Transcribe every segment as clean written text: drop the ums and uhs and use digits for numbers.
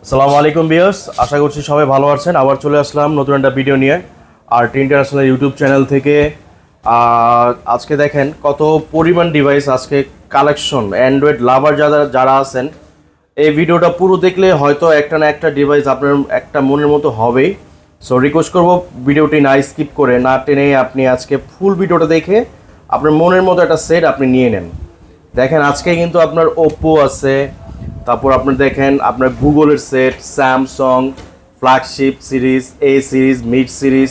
আসসালামু আলাইকুম ভিউয়ার্স, আশা করছি সবাই ভালো আছেন। আবার চলে আসলাম নতুন একটা ভিডিও নিয়ে আরটি ইন্টারন্যাশনাল ইউটিউব চ্যানেল থেকে। আজকে দেখেন কত পরিমাণ ডিভাইস আজকে কালেকশন। অ্যান্ড্রয়েড লাভার যারা আছেন, এই ভিডিওটা পুরো দেখলে হয়তো একটা না একটা ডিভাইস আপনার একটা মনের মতো হবেই। সো রিকোয়েস্ট করব ভিডিওটি না স্কিপ করে, না টেনে আপনি আজকে ফুল ভিডিওটা দেখে আপনার মনের মতো একটা সেট আপনি নিয়ে নেন। দেখেন আজকে কিন্তু আপনার ওপ্পো আছে, তারপর আপনি দেখেন আপনার গুগলের সেট, স্যামসাং ফ্ল্যাগশিপ সিরিজ, এ সিরিজ, মিড সিরিজ,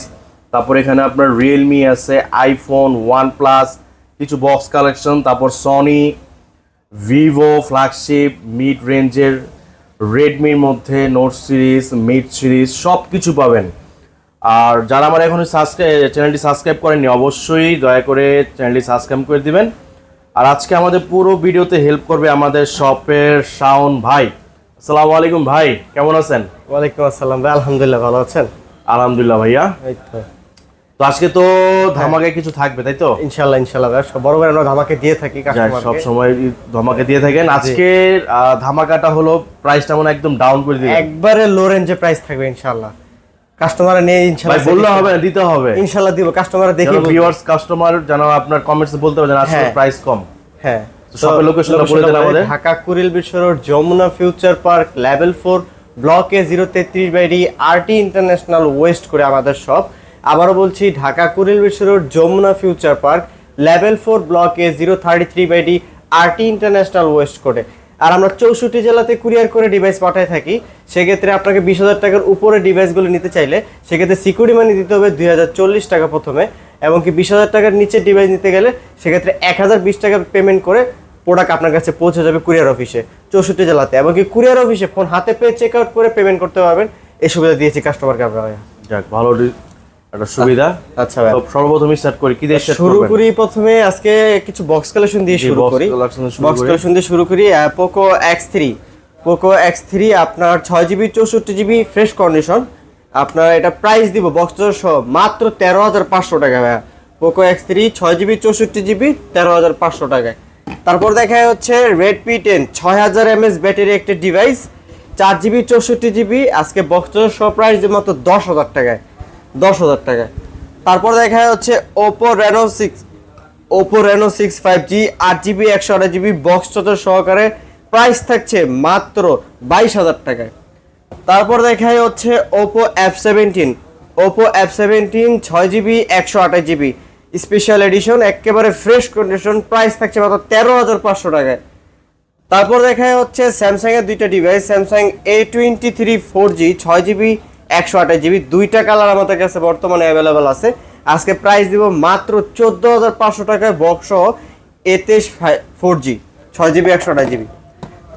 তারপর এখানে আপনার রিয়েলমি আছে, আইফোন, ওয়ানপ্লাস, কিছু বক্স কালেকশন, তারপর সনি, ভিভো ফ্ল্যাগশিপ, মিড রেঞ্জের, রেডমির মধ্যে নোট সিরিজ, মিড সিরিজ সব কিছু পাবেন। আর যারা আমার এখনও চ্যানেলটি সাবস্ক্রাইব করেননি, অবশ্যই দয়া করে চ্যানেলটি সাবস্ক্রাইব করে দিবেন। আর আজকে আমাদের পুরো ভিডিওতে হেল্প করবে আমাদের শপের শাওন ভাই। আসসালামু আলাইকুম ভাই, কেমন আছেন? ওয়ালাইকুম আসসালাম ভাই, আলহামদুলিল্লাহ ভালো আছেন? আলহামদুলিল্লাহ ভাইয়া। এই তো তো আজকে তো ধামাকে কিছু থাকবে, তাই তো? ইনশাআল্লাহ ইনশাআল্লাহ ভাই, বড় বড় আমরা ধামাকে দিয়ে থাকি কাস্টমারকে। সব সময় ধামাকে দিয়ে থাকেন। আজকে ধামাকাটা হলো প্রাইসটা মনে একদম ডাউন করে দিবেন, একবারে লো রেঞ্জে প্রাইস থাকবে ইনশাআল্লাহ। কাস্টমার নিয়ে ইনশাআল্লাহ ভাই বললে হবে না, দিতে হবে ইনশাআল্লাহ দিব। কাস্টমার দেখি ভিউয়ার্স, কাস্টমার জানো আপনার কমেন্টসে বলতে পারেন আসলে প্রাইস কম। হ্যাঁ, শপের লোকেশনটা বলে দেন আমাদের। Dhaka Kuril Bishwa road, Jamuna future park, level 4, block A 033/D, RT international west করে আমাদের শপ। আবারও বলছি, Dhaka Kuril Bishwa road, Jamuna future park, level 4, block A 033/D, RT international west করে। আর আমরা 64 জেলাতে কুরিয়ার করে ডিভাইস পাঠায় থাকি। সেক্ষেত্রে আপনাকে 20,000 টাকার উপরে ডিভাইসগুলো নিতে চাইলে সেক্ষেত্রে সিকিউরিটি মানি দিতে হবে 2040 টাকা প্রথমে, এবং কি 20,000 টাকার নিচে ডিভাইস নিতে গেলে সেক্ষেত্রে 1020 টাকা পেমেন্ট করে প্রোডাক্ট আপনার কাছে পৌঁছে যাবে কুরিয়ার অফিসে 64 জেলাতে। এবং কি কুরিয়ার অফিসে ফোন হাতে পেয়ে চেক আউট করে পেমেন্ট করতে পারবেন। এই সুবিধা দিয়েছি কাস্টমারকে আমরা। যাক, ভালো একটা সুবিধা। আচ্ছা ভাই, তো সর্বপ্রথম স্টার্ট করি, কি দিয়ে শুরু করি? প্রথমে আজকে কিছু বক্স কালেকশন দিয়ে শুরু করি। বক্স কালেকশন দিয়ে শুরু করি। পোকো X3 আপনার 6GB 64GB ফ্রেশ কন্ডিশন। আপনার এটা প্রাইস দিব বক্স সহ মাত্র 13,500 টাকা ভাইয়া। পোকো X3 6GB 64GB 13,500 টাকায়। তারপর দেখা হচ্ছে Redmi 10 6000 mAh ব্যাটারি একটা ডিভাইস, 4GB 64GB, আজকে বক্স সহ প্রাইস দিব মাত্র 10,000 টাকায়। 10,000 টাকায়। তারপর দেখা হচ্ছে Oppo Reno 6 5G 8GB 128GB box সহকারে, প্রাইস থাকছে মাত্র 22,000 টাকায়। তারপর দেখা হচ্ছে Oppo F17 6GB 128GB special edition, একেবারে ফ্রেশ কন্ডিশন, প্রাইস থাকছে মাত্র 13,500 টাকায়। তারপর দেখা হচ্ছে স্যামসাং এর দুইটা device, Samsung A23 4G 6GB 128GB, দুইটা কালার আমাদের কাছে বর্তমানে অ্যাভেলেবেল আছে। আজকে প্রাইস দিব মাত্র 14,500 টাকায় বক্স সহ A23 4G 6GB 128GB।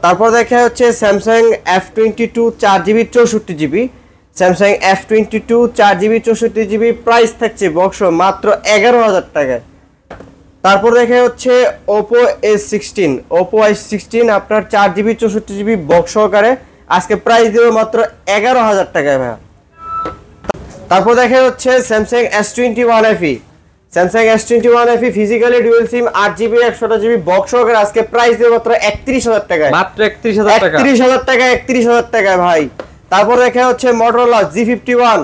তারপর দেখা হচ্ছে Samsung F22 4GB 64GB, Samsung F22 4GB 64GB, price থাকছে বক্স সহ মাত্র 11,000 টাকায়। তারপর দেখা হচ্ছে Oppo A16 আপনার 4GB 64GB বক্স সহকারে, আজকে প্রাইস দেব মাত্র 11,000 টাকায় ভাইয়া। তারপর দেখা হচ্ছে Samsung S21FE physically dual SIM 8GB 128GB box সহকারে, আজকে প্রাইস দেব মাত্র 31,000 টাকায়। মাত্র 31,000 টাকা। 31,000 টাকায় ভাই। তারপর দেখা হচ্ছে Motorola G51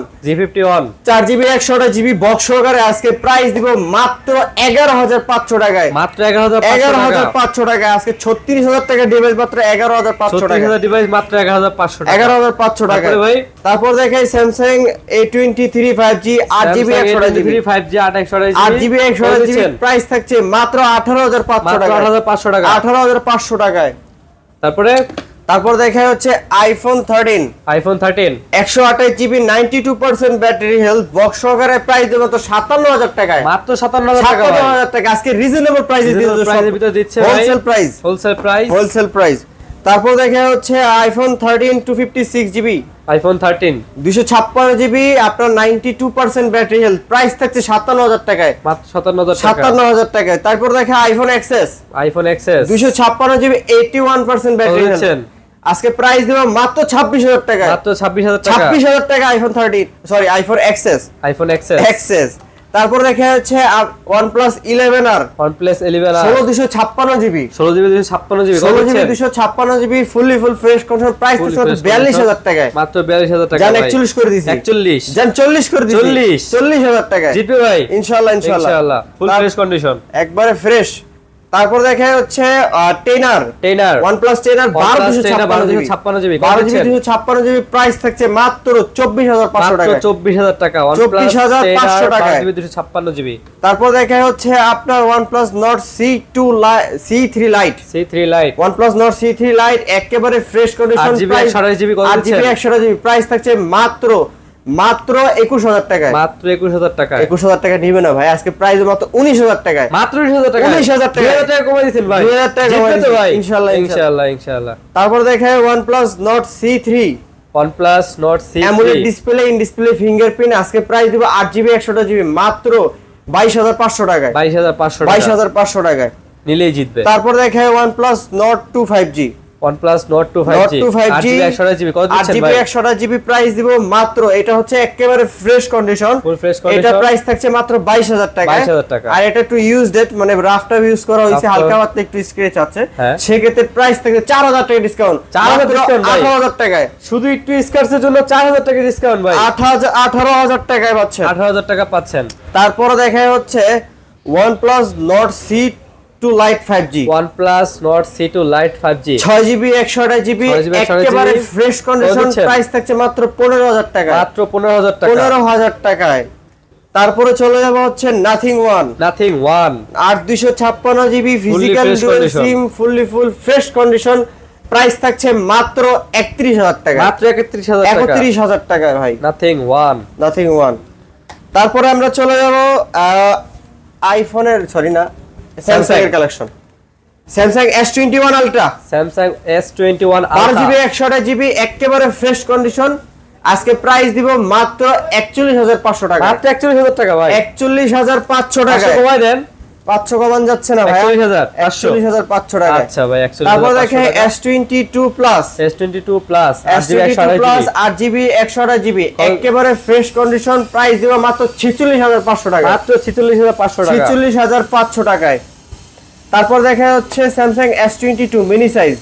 4GB 128GB box সহকারে, আজকে প্রাইস দিব মাত্র 11,500 টাকায়। মাত্র 11,500 টাকা। আজকে 36,000 টাকা ডিভাইস মাত্র 11,500 টাকা। 36,000 ডিভাইস মাত্র 11,500 টাকা। 11,500 টাকা ভাই। তারপর দেখাই Samsung A23 5G 8GB 128GB 8GB 128GB, price থাকছে মাত্র 18,500 টাকা। 18,500 টাকা। 18,500 টাকায়। তারপর দেখা হচ্ছে iPhone 13 128GB 92% battery health box সহকারে, প্রাইস দেব মাত্র 57,000 টাকায়। মাত্র 57,000 টাকা। 57,000 টাকা আজকে রিজনেবল প্রাইসে দিচ্ছে ভাই। Wholesale price. তারপর দেখা হচ্ছে iPhone 13 256GB 256GB আপনার 92% ব্যাটারি হেলথ, প্রাইস থাকছে 57,000 টাকায়। মাত্র 57,000 টাকা। 57,000 টাকায়। তারপর দেখা iPhone XS 256GB 81% battery health, আজকে প্রাইস দেব মাত্র 26,000 টাকা। মাত্র 26,000 টাকা। 26,000 টাকা iPhone XS। তারপর দেখা যাচ্ছে OnePlus 11R, OnePlus 11R 16256 GB, 16GB 256GB 16256 GB full fresh condition, price হচ্ছে 42000 টাকায়, মাত্র 42000 টাকা জান ভাই। 41 করে দিছি, 41 জান 40 করে দিছি, 40000 টাকায় জিতবে ভাই ইনশাআল্লাহ ইনশাআল্লাহ ফুল ফ্রেশ কন্ডিশন একবারে ফ্রেশ। তারপর দেখা হচ্ছে 10R, OnePlus 10R 12256 GB, 12256 GB, price থাকছে মাত্র 24500 টাকা, 24000 টাকা 24500 টাকা 256GB। তারপর দেখা হচ্ছে আপনার OnePlus Nord C3 Lite, OnePlus Nord C3 Lite একেবারে ফ্রেশ কন্ডিশন, 8GB 128GB কত দিচ্ছেন? 8GB 128GB, প্রাইস থাকছে মাত্র 21000 টাকায়, মাত্র 21000 টাকা 21000 টাকা নিবে না ভাই, আজকে প্রাইস মাত্র 19000 টাকায়, মাত্র 19000 টাকা 19000 টাকা 2000 টাকা কমাই দিয়েছেন ভাই, 2000 টাকা জিতবে তো ভাই ইনশাআল্লাহ ইনশাআল্লাহ। তারপর দেখায় OnePlus Nord C3 OnePlus Nord C3 AMOLED display, in display fingerprint, আজকে প্রাইস দিব 8GB 128GB মাত্র 22500 টাকায়, 22500 টাকায় নিলেই জিতবে। তারপর দেখায় OnePlus Nord 2 5G, OnePlus Nord 2 5G 8GB 128GB কত দিচ্ছেন ভাই? 8GB 128GB প্রাইস দিব মাত্র, এটা হচ্ছে একেবারে ফ্রেশ কন্ডিশন, ফুল ফ্রেশ কন্ডিশন, এটা প্রাইস থাকছে মাত্র 22000 টাকায়, 22000 টাকা। আর এটা একটু ইউজড মানে রাফ টাইপ ইউজ করা হয়েছে, হালকা পাতলা একটু স্ক্র্যাচ আছে, হ্যাঁ। সেক্ষেত্রে প্রাইস থাকছে 4000 টাকা ডিসকাউন্ট, 4000 ডিসকাউন্ট ভাই। 18000 টাকায়, শুধু একটু স্কার্টসের জন্য 4000 টাকা ডিসকাউন্ট ভাই, 18000 টাকায় পাচ্ছে। 18000 টাকা পাচ্ছেন। তারপরে দেখা হচ্ছে OnePlus Nord C2 Lite 5G, OnePlus Nord C2 Lite 5G 6GB 128GB 6GB একেবারে ফ্রেশ কন্ডিশন, প্রাইস থাকছে মাত্র 15000 টাকা, মাত্র 15000 টাকা 15000 টাকায়। তারপরে চলে যাব হচ্ছে Nothing One, 8256GB physical fresh dual condition। সিম ফুল ফ্রেশ কন্ডিশন, প্রাইস থাকছে মাত্র 31000 টাকা, মাত্র 31000 টাকা 31000 টাকায় ভাই Nothing One। তারপরে আমরা চলে যাব আইফোনের স্যামসাং এর collection, Samsung S21 Ultra, Samsung S21 12GB Ultra 128GB একেবারে ফ্রেশ কন্ডিশন, আজকে প্রাইস দিব মাত্র 41500 টাকা, মাত্র 41000 টাকা ভাই, 41500 টাকা 500 কমাই দেন, 500 কমান যাচ্ছে না ভাই, 41500 টাকা। আচ্ছা ভাই 41500 তারপর দেখে S22 Plus, S22 Plus 8GB 128GB একেবারে ফ্রেশ কন্ডিশন, প্রাইস দিব মাত্র 46500 টাকা, মাত্র 46500 টাকা 46500 টাকায়। তারপর দেখা হচ্ছে Samsung S22 mini size,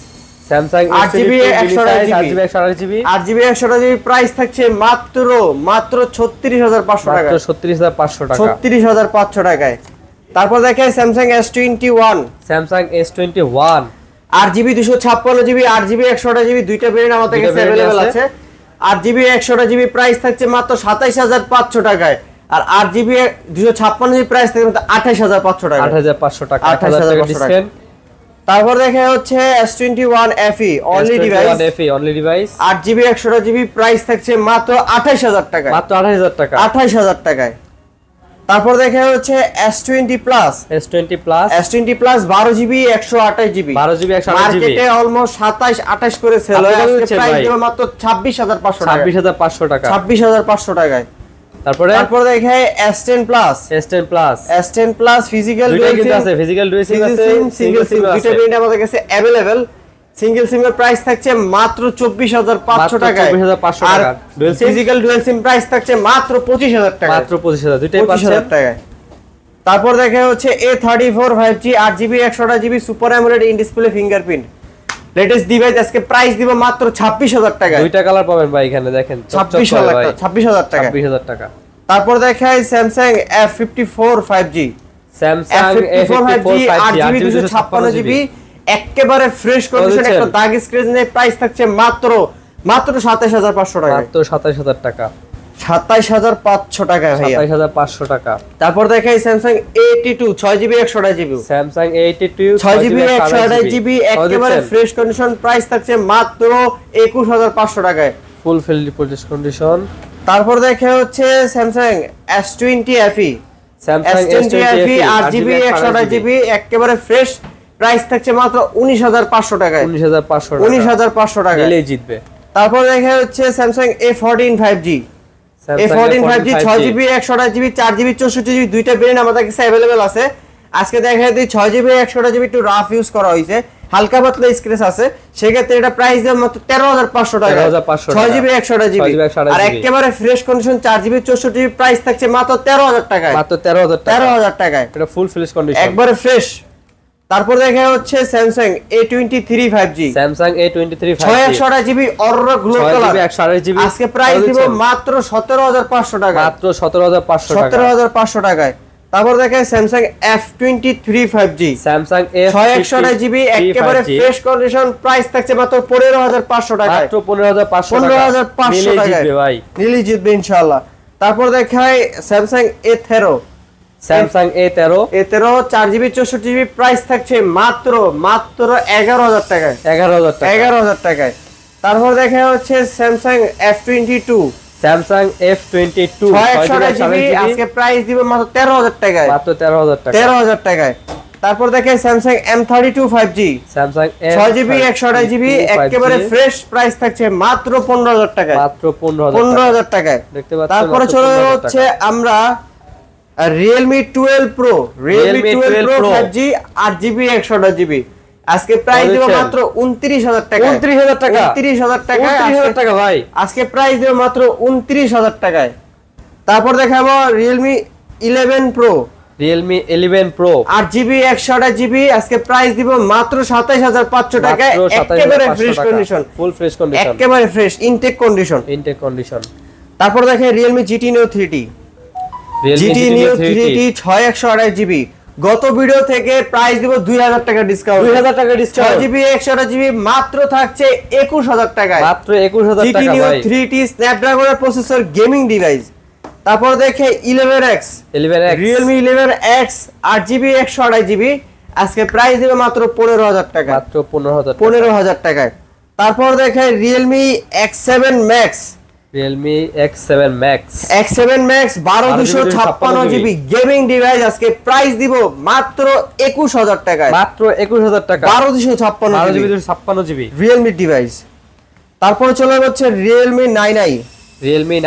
Samsung 8GB 8GB 128GB 8GB 128GB price থাকছে মাত্র 36500 টাকা, মাত্র 36500 টাকা 36500 টাকায়। তারপর দেখে Samsung S21, Samsung S21 8GB 256GB 8GB 128GB দুইটা ভেরিয়েন্ট আমাদের কাছে अवेलेबल আছে, 8GB 128GB প্রাইস থাকছে মাত্র 27500 টাকায়, আর 8GB 256GB প্রাইস থাকছে মাত্র 28500 টাকা, 8500 টাকা 8000 টাকা টাকা ডিসকাউন্ট। তারপর দেখা হচ্ছে S21 FE only device, S21 FE only device 8GB 128GB price থাকছে মাত্র 28000 টাকা, মাত্র 28000 টাকা 28000 টাকায়। তারপর দেখা হচ্ছে S20 Plus, S20 Plus 12GB 128GB 12GB 128GB মার্কেটে অলমোস্ট 27-28 করে সেল হয়, আপনি আজকে বলছেন প্রাইস ভাই? দেব মাত্র 26500 টাকা, 26500 টাকা 26500 টাকায়। তারপর দেখে S10 Plus, S10 Plus S10 Plus physical দুইটা কিন্তু আছে, ফিজিক্যাল ডুয়াল সিম আছে, সিঙ্গেল সিম আছে। দুইটা ভেরিয়েন্ট আমাদের কাছে अवेलेबल। সিঙ্গেল সিমের প্রাইস থাকছে মাত্র 24500 টাকায়, 24500 আর টাকা। Dual SIM physical dual SIM price থাকছে মাত্র 25000 টাকা, মাত্র 25000 দুইটাই 25000 পাচ্ছেন। টাকায়। তারপর দেখা হচ্ছে A34 5G 8GB 128GB super AMOLED in display fingerprint latest device, আজকে প্রাইস দিব মাত্র 26000 টাকায়, দুইটা কালার পাবেন ভাই এখানে দেখেন 26000 টাকা। 26000 টাকা। তারপর দেখাই Samsung F54 5G, Samsung F54 5G 8GB 256GB একেবারে ফ্রেশ কন্ডিশন, একটা দাগ স্ক্র্যাচ নেই, প্রাইস থাকছে মাত্র 27500 টাকা, মাত্র 27000 টাকা 27500 টাকা ভাইয়া। 27500 টাকা। তারপর দেখাই Samsung A82 6GB 128GB, Samsung A82 6GB 128GB একেবারে ফ্রেশ কন্ডিশন, প্রাইস থাকছে মাত্র 21500 টাকায়, ফুল ফিল্ড প্রোটেক্ট কন্ডিশন। তারপর দেখা হচ্ছে Samsung S20 FE, Samsung S20 FE 8GB 128GB একেবারে ফ্রেশ, প্রাইস থাকছে মাত্র 19500 টাকায়, 19500 টাকা 19500 টাকা নিলেই জিতবে। তারপর দেখা হচ্ছে Samsung A14 5G, A14 5G 6GB 128GB 4GB 64GB দুইটা ভেরিয়েন্ট আমাদের কাছে अवेलेबल আছে। আজকে দেখা যায় 6GB 128GB একটু রাফ ইউজ করা হয়েছে, হালকা পাতলা স্ক্র্যাচ আছে, সেক্ষেত্রে এটা প্রাইস দেব মাত্র 13500 টাকা। 6GB 128GB আর একেবারে fresh condition 4GB 64GB price থাকছে মাত্র 13000 টাকায়। মাত্র 13000 টাকায় এটা ফুল ফ্রেশ কন্ডিশন একবারে ফ্রেশ। তারপর দেখা হচ্ছে Samsung A23 5G, Samsung A23 5G 628GB aurora glow colour 128GB আজকে প্রাইস দিব মাত্র 17500 টাকা। মাত্র 17500 টাকা 17500 টাকায়। তারপর দেখেন Samsung F23 5G, Samsung F628GB একেবারে ফ্রেশ কন্ডিশন প্রাইস থাকছে মাত্র 15500 টাকায়। মাত্র 15500 টাকা 15500 টাকায় ভাই নিলি জিতবে ইনশাআল্লাহ। তারপর দেখাই Samsung A13, Samsung A13 4GB 64GB price থাকছে মাত্র 11000 টাকায়। 11000 টাকায়। তারপর দেখা হচ্ছে Samsung F22, Samsung F22 6GB আজকে প্রাইস দিব মাত্র 13000 টাকায়। মাত্র 13000 টাকায়। তারপর দেখে Samsung M32 5G, Samsung 6GB 128GB একেবারে ফ্রেশ প্রাইস থাকছে মাত্র 15000 টাকায়। মাত্র 15000 টাকায়। দেখতে পাচ্ছেন। তারপরে চলে হচ্ছে আমরা Realme 12 Pro, Realme 12 Pro 5G 8GB 128GB আজকে প্রাইস দেব মাত্র 29000 টাকা। 29000 টাকা 29000 টাকা 29000 টাকা ভাই আজকে প্রাইস দেব মাত্র 29000 টাকায়। তারপর দেখাবো Realme 11 Pro, Realme 11 Pro 8GB 128GB আজকে প্রাইস দিব মাত্র 27500 টাকায়। একেবারে ফ্রেশ কন্ডিশন, ফুল ফ্রেশ কন্ডিশন একেবারে ফ্রেশ ইনটেক কন্ডিশন। তারপর দেখে Realme GT Neo 3T, GT Neo 3T 6128GB গত ভিডিও থেকে প্রাইস দিব 2000 টাকা ডিসকাউন্ট। 2000 টাকা ডিসকাউন্ট 6GB 128GB মাত্র থাকছে 21000 টাকায়। মাত্র 21000 GT টাকা Neo ভাই 3T স্ন্যাপড্রাগনের প্রসেসর গেমিং ডিভাইস। তারপর দেখে 11X, Realme 11X 8GB 128GB আজকে প্রাইস দিব মাত্র 15000 টাকা। মাত্র 15000 টাকায়। তারপর দেখে Realme X7 Max, Realme X7 Max 12256GB gaming device আজকে প্রাইস দিব মাত্র 21000 টাকায়। মাত্র 21000 টাকা 12256GB Realme ডিভাইস। তারপরে চলে যাচ্ছে Realme 9i, Realme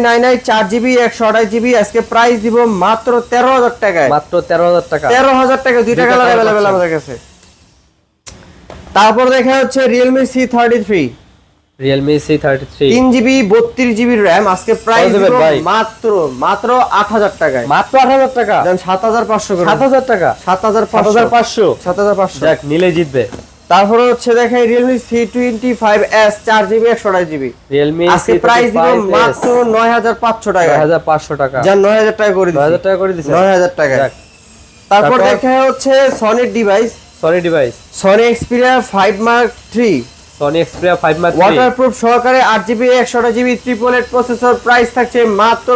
9i 4GB 128GB আজকে প্রাইস দিব মাত্র 13000 টাকায়। মাত্র 13000 টাকা 13000 টাকা দুইটা কালার अवेलेबल আমাদের কাছে। তারপর দেখা হচ্ছে Realme C33, Realme C33 3GB 32GB RAM আজকে প্রাইস দিব মাত্র 8000 টাকায়। মাত্র 8000 টাকা জান 7500 করে 7000 টাকা 7500 যাক নিলে জিতবে। তারপরে হচ্ছে দেখাই Realme C25s 4GB 128GB Realme আজকে প্রাইস দিব মাত্র 9500 টাকা। 9500 টাকা জান 9000 টাকা করে দিছি। 9000 টাকা করে দিছি 9000 টাকা। তারপর দেখা হচ্ছে Sony device, Sony Xperia 5 Mark III, Sony Xperia 5 Mark III waterproof সহকারে 8GB 128GB triple eight processor price থাকছে মাত্র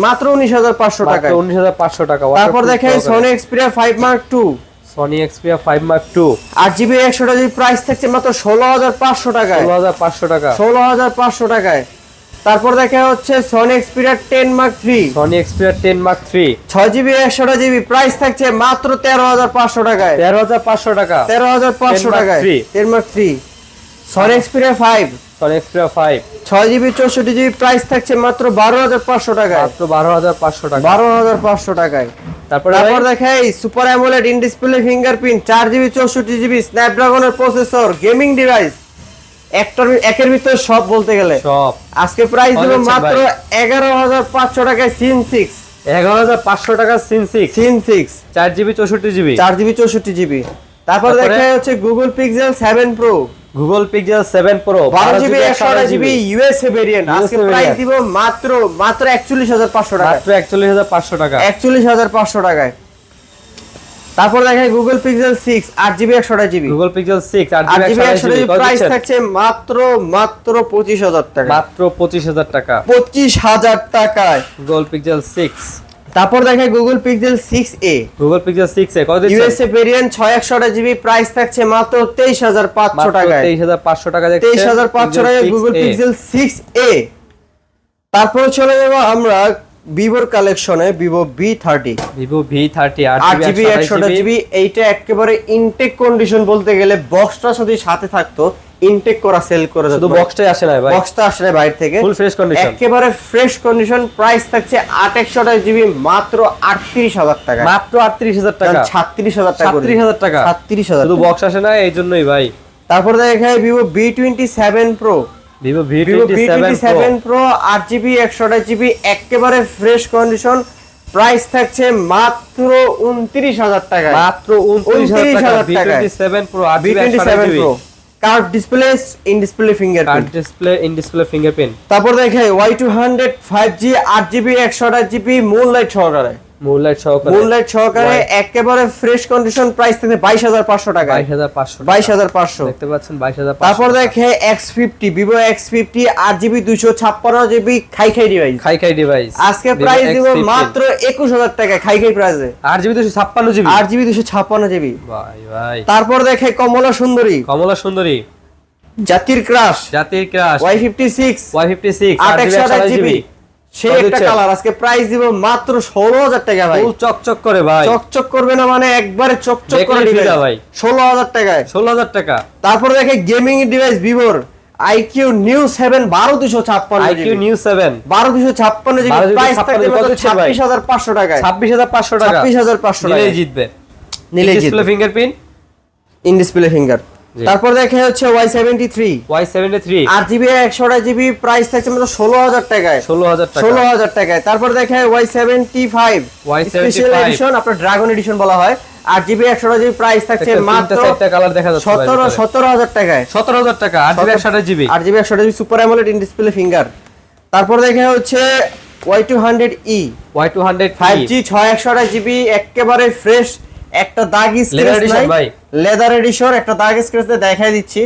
19500 টাকা। 19500 টাকা। তারপর দেখেন Sony Xperia 5 Mark II, Sony Xperia 5 Mark II 8GB 128GB price থাকছে মাত্র 16500 টাকায়। 16500 টাকা 16500 টাকায়। তারপর দেখা হচ্ছে Sony Xperia 10 Mark III, Sony Xperia 10 Mark III 6GB 128GB price থাকছে মাত্র 13500 টাকায়। 13500 টাকা 13500 টাকায় 10 Mark III। Sony Xperia 5, Sony Xperia 5 6GB 64GB price থাকছে মাত্র 12500 টাকায়। মাত্র 12500 টাকা 12500 টাকায়। তারপর দেখাই super AMOLED in display fingerprint 4GB 64GB স্ন্যাপড্রাগনের প্রসেসর গেমিং ডিভাইস একের ভিতর সব বলতে গেলে সব আজকে প্রাইস দেব মাত্র 11500 টাকায় সিন 6। 11500 টাকা সিন 6 4GB 64GB তারপর দেখা হচ্ছে Google Pixel 7 Pro, Google Pixel 7 Pro 12GB 128GB USA variant আজকে প্রাইস দিব মাত্র 41500 টাকা। মাত্র 41500 টাকা 41500 টাকায়। তারপর দেখাই Google Pixel 6 8GB 128GB, Google Pixel 6 8GB 128GB price থাকছে মাত্র 25000 টাকা। মাত্র 25000 টাকা 25000 টাকায় Google Pixel 6। তারপর দেখাই Google Pixel 6a, Google Pixel 6 এ কত দিচ্ছেন? USA ভেরিয়েন্ট 6128GB প্রাইস থাকছে মাত্র 23500 টাকায়। 23500 টাকা দেখছেন 23500 টাকায় Google Pixel 6a। তারপর চলে যাব আমরা ভিভোর কালেকশনে Vivo V30, Vivo V30 8GB 128GB এইটা একেবারে ইনটেক কন্ডিশন বলতে গেলে বক্সটা যদি সাথে থাকতো ইনটেক করা সেল করে শুধু বক্সটাই আসে না ভাই, বক্সটা আসলে বাইরে থেকে ফুল ফ্রেশ কন্ডিশন, একেবারে ফ্রেশ কন্ডিশন। প্রাইস থাকছে 8/128 জিবি মাত্র 38,000 টাকা, মাত্র 38,000 টাকা, 36,000 টাকা, 36,000 টাকা, 36,000 শুধু বক্স আসে না এই জন্যই ভাই। তারপর দেখায় Vivo V27 Pro, Vivo Vivo V27 V27 Pro 8GB 128GB একেবারে ফ্রেশ কন্ডিশন। প্রাইস থাকছে মাত্র 29,000 টাকা, মাত্র 29,000 টাকা। V27 Pro 8GB 128GB, curve display, in display fingerprint, card display, in display fingerprint. তারপর দেখাই Y200 5G 8GB 128GB moonlight সহকারে, moonlight সহকারে একেবারে ফ্রেশ কন্ডিশন। প্রাইস থেকে 22,500 টাকা, 22,500 দেখতে পাচ্ছেন 22,500। তারপর দেখে X50, Vivo X50 8GB 256GB খাই ডিভাইস, আজকে প্রাইস দিব মাত্র 21,000 টাকা, খাই প্রাইসে 8GB 256GB, 8GB 256GB। ভাই তারপর দেখে কমলা সুন্দরী, জাতির ক্রাশ Y56 8/128GB সেই একটা কালার, আজকে প্রাইস দিব মাত্র 16,000 টাকা ভাই। ফুল চকচক করে ভাই, চকচক করবে না মানে একবারে চকচক করে দিবে ভাই, 16,000 টাকায়, 16,000 টাকা। তারপর দেখে গেমিং ডিভাইস ভিভোর IQ Neo 7 12256 IQ Neo 7 12256GB price থাকবে মাত্র 26,500 টাকায়, 26,500 টাকা, 26,500 টাকা নিলেই জিতবে, নিলেই ডিসপ্লে জিতবে, ফিঙ্গারপ্রিন্ট, ইন ডিসপ্লে ফিঙ্গার। তারপর দেখে হচ্ছে Y73 8GB 128GB প্রাইস থাকছে মাত্র 16,000 টাকায়, 16,000 টাকায়। তারপর দেখে Y75 স্পেশাল এডিশন, আপনার ড্রাগন এডিশন বলা হয়, 8GB 128GB প্রাইস থাকছে মাত্র 17,000 টাকায়, 17,000 টাকা, 8GB 128GB, 8GB 128GB super AMOLED in display finger. তারপর দেখে হচ্ছে Y200E 5G 6/128GB একেবারে ফ্রেশ, একটা দাগ স্ক্র্যাচ নাই, লেদার এডিশন, একটা দাগ স্ক্র্যাচ দেখাই দিচ্ছি,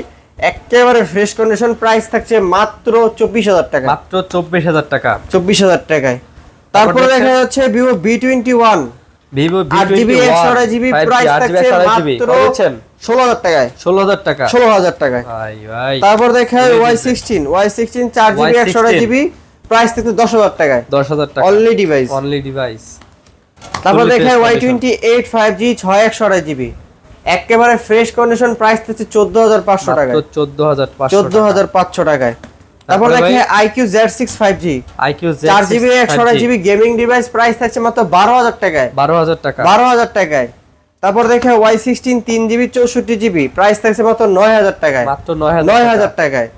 একেবারে ফ্রেশ কন্ডিশন। প্রাইস থাকছে মাত্র 24,000 টাকা, মাত্র 24,000 টাকা, 24,000 টাকায়। তারপর দেখা যাচ্ছে Vivo V21 8GB 128GB price থাকছে মাত্র 16,000 টাকায়, 16,000 টাকা, 16,000 টাকায়। ভাই তারপর দেখায় Y16 4GB 128GB প্রাইস থাকছে 10,000 টাকায়, 10,000 টাকা, অনলি ডিভাইস। তারপর দেখায় Y28 5G 6/128GB একেবারে ফ্রেশ কন্ডিশন, প্রাইস থাকছে 14,500 টাকায়, 14,500 টাকায়। তারপর দেখে IQ Z6 5G 4GB 128GB gaming device price থাকছে মাত্র 12,000 টাকায়, 12,000 টাকায়। তারপর দেখে Y16 3GB 64GB প্রাইস থাকছে মাত্র 9,000 টাকায়, মাত্র 9,000 টাকায়।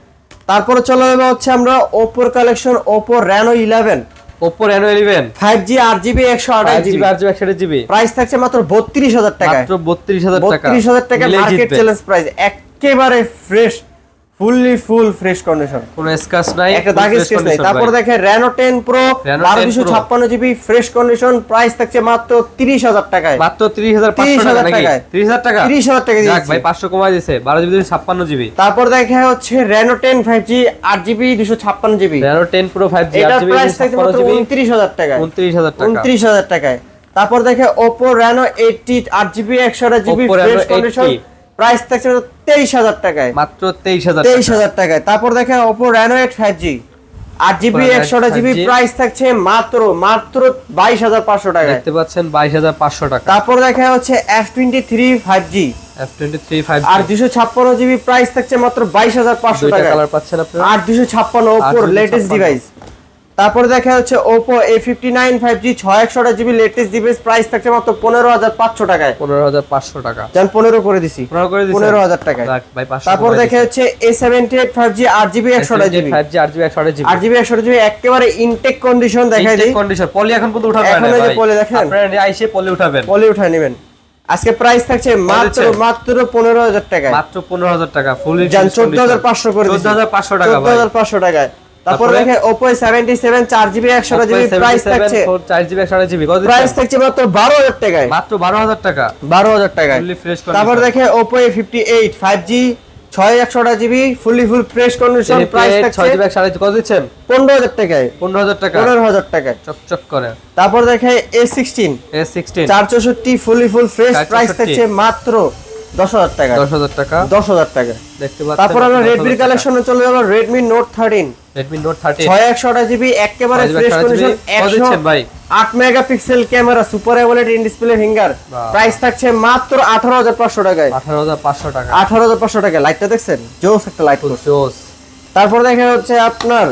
তারপরে চলে যাবে হচ্ছে আমরা Oppo collection, Oppo Reno 11 5G 8GB 128GB price থাকছে মাত্র 32,000 টাকায়, মাত্র 32,000 টাকা মার্কেট চ্যালেঞ্জ প্রাইস, একেবারে ফ্রেশ, ফুল ফ্রেশ কন্ডিশন, কোনো স্ক্র্যাচ নাই, একটা দাগ স্ক্র্যাচ নাই। তারপর দেখে Reno 10 Pro 1256GB fresh condition price থাকছে মাত্র 30,000 টাকায়, মাত্র 30,500 টাকা, 30,000 টাকা, 30,000 টাকা দিয়েছি ভাই, 500 কমাই দিয়েছে, 12GB 256GB। তারপর দেখা হচ্ছে Reno 10 5G 8GB 256GB Reno 10 Pro 5G এটা 8GB প্রাইস থাকছে মাত্র 29,000 টাকায়, 29,000 টাকায়। তারপর দেখে Oppo Reno 80 8GB 128GB fresh condition price থাকছে 23,000 টাকায়, মাত্র 23,000 টাকায়। তারপর দেখে Oppo Reno 8 5G 8GB 128GB price থাকছে মাত্র 22,500 টাকায়, দেখতে পাচ্ছেন 22,500 টাকা। তারপর দেখা হচ্ছে F23 5G 5G আর 256GB প্রাইস থাকছে মাত্র 22,500 টাকায়, কালার পাচ্ছেন আপনারা, আর 256 Oppo লেটেস্ট ডিভাইস। তারপর দেখা হচ্ছে Oppo A59 5G 6/128GB latest device price থাকছে মাত্র 15,500 টাকায়, 15,500 টাকা, জান 15 করে দিছি, 15,000 টাকায়। তারপর দেখা হচ্ছে A78 5G 8GB 128GB 5G 8GB 128GB 8GB 128GB একেবারে ইনটেক কন্ডিশন দেখাই দিই, কন্ডিশন পলি এখন পর্যন্ত উঠাবেন এখন এই যে পলি দেখেন, আপনারা আইসে পলি উঠাবেন, পলি উঠায় নেবেন। আজকে প্রাইস থাকছে মাত্র 15,000 টাকায়, মাত্র 15,000 টাকা, ফুল জান 14,500 করে দিছি, 14,500 টাকা, 14,500 টাকায়। তারপর দেখে Oppo A77 4GB 128GB price থাকছে 4GB 128GB কত প্রাইস থাকছে মাত্র 12,000 টাকায়, মাত্র 12,000 টাকা, 12,000 টাকায়। তারপর দেখে Oppo A58 5G 6/128GB ফুল ফ্রেশ কন্ডিশন প্রাইস থাকছে 6GB 128GB কত দিচ্ছেন, 15,000 টাকায়, 15,000 টাকা, 15,000 টাকায় চকচক করে। তারপর দেখে A16 464 ফুল ফ্রেশ প্রাইস থাকছে মাত্র 10,000 টাকা, 10,000 টাকা, 10,000 টাকা। দেখতে পাচ্ছেন। তারপর আমরা Redmi কালেকশনে চলে যাব, Redmi Note 13 Redmi Note 13 6128 GB একেবারে fresh condition 108 megapixel camera super AMOLED in display finger price থাকছে মাত্র 18500 টাকায় 18500 টাকা 18500 টাকা লাইটটা দেখছেন জোস একটা লাইট জোস তারপর দেখা হচ্ছে আপনার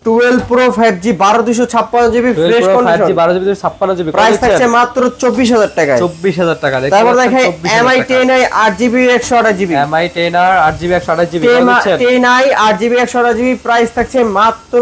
12 Pro 5G 12256 GB fresh condition 5G 12 GB 56 GB price থাকছে মাত্র 24000 টাকায় 24000 টাকা তারপর দেখাই MI 10i 8GB 128 GB MI 10R 8GB 128 GB 10i 8GB 128 GB price থাকছে মাত্র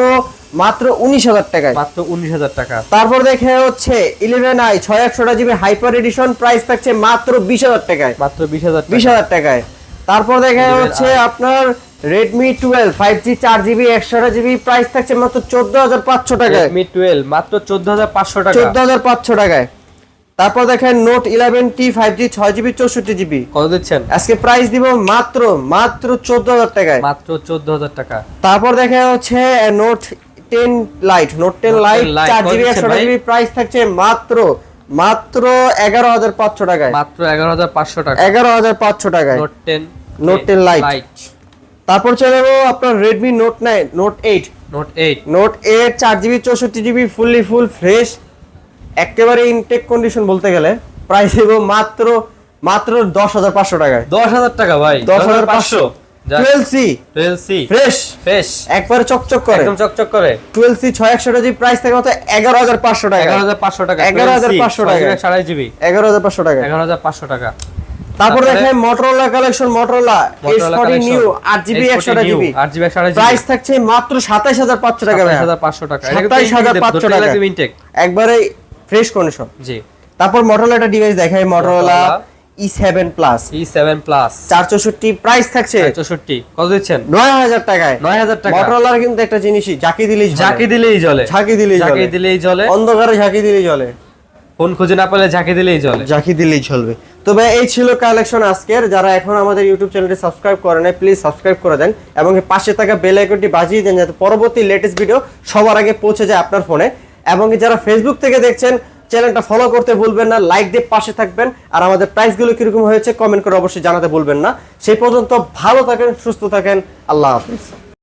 19000 টাকায় মাত্র 19000 টাকা তারপর দেখে হচ্ছে 11i 6128 GB hyper addition price থাকছে মাত্র 20000 টাকায় মাত্র 20000 টাকায় তারপর দেখে হচ্ছে আপনার Redmi 12 5G 4GB 128GB price থাকছে মাত্র 14500 টাকায় Redmi 12 মাত্র 14500 টাকা 14500 টাকায় তারপর দেখেন Note 11T 5G 6GB 64GB কত দিচ্ছেন আজকে প্রাইস দিব মাত্র 14000 টাকায় মাত্র 14000 টাকা তারপর দেখা হচ্ছে Note 10 Lite Note 10 Lite 4GB 128GB price থাকছে মাত্র 11500 টাকায় মাত্র 11500 টাকা 11500 টাকায় Note 10 Lite তারপর চলে যাবো আপনার Redmi Note 9 Note 8 4GB 64GB full fresh একেবারে ইনটেক কন্ডিশন বলতে গেলে প্রাইস দেব মাত্র 10500 টাকায় 10000 টাকা ভাই 10500 12C ফ্রেশ একবারে চকচক করে একদম চকচক করে 12C 6128GB প্রাইস থেকে মাত্র 11500 টাকা 11500 টাকা 11500 টাকা 128GB 11500 টাকা 11500 টাকা তারপর দেখেন Motorola collection Motorola H40 New 8GB 128GB price থাকছে মাত্র 27500 টাকা 27500 টাকা 27500 টাকা ইনটেক একবারে ফ্রেশ কন্ডিশন জি তারপর Motorola একটা ডিভাইস দেখাই Motorola E7 Plus 464 প্রাইস থাকছে 464 কত দিচ্ছেন 9000 টাকায় 9000 টাকা Motorola কিন্তু একটা জিনিসই ঝাঁকি দিলেই জ্বলে অন্ধকারে ঝাঁকি দিলেই জ্বলে ফোন খুঁজে না পেলে ঝাঁকি দিলেই চলবে তো ভাই এই ছিল কালেকশন আজকের যারা এখন আমাদের ইউটিউব চ্যানেলটি সাবস্ক্রাইব করে নাই প্লিজ সাবস্ক্রাইব করে দেন এবং পাশে থাকা বেল আইকনটি বাজিয়ে দেন যাতে পরবর্তী লেটেস্ট ভিডিও সবার আগে পৌঁছে যায় আপনার ফোনে এবং যারা ফেসবুক থেকে দেখছেন চ্যানেলটা ফলো করতে ভুলবেন না লাইক দিয়ে পাশে থাকবেন আর আমাদের প্রাইসগুলো কিরকম হয়েছে কমেন্ট করে অবশ্যই জানাতে ভুলবেন না সেই পর্যন্ত ভালো থাকেন সুস্থ থাকেন আল্লাহ হাফেজ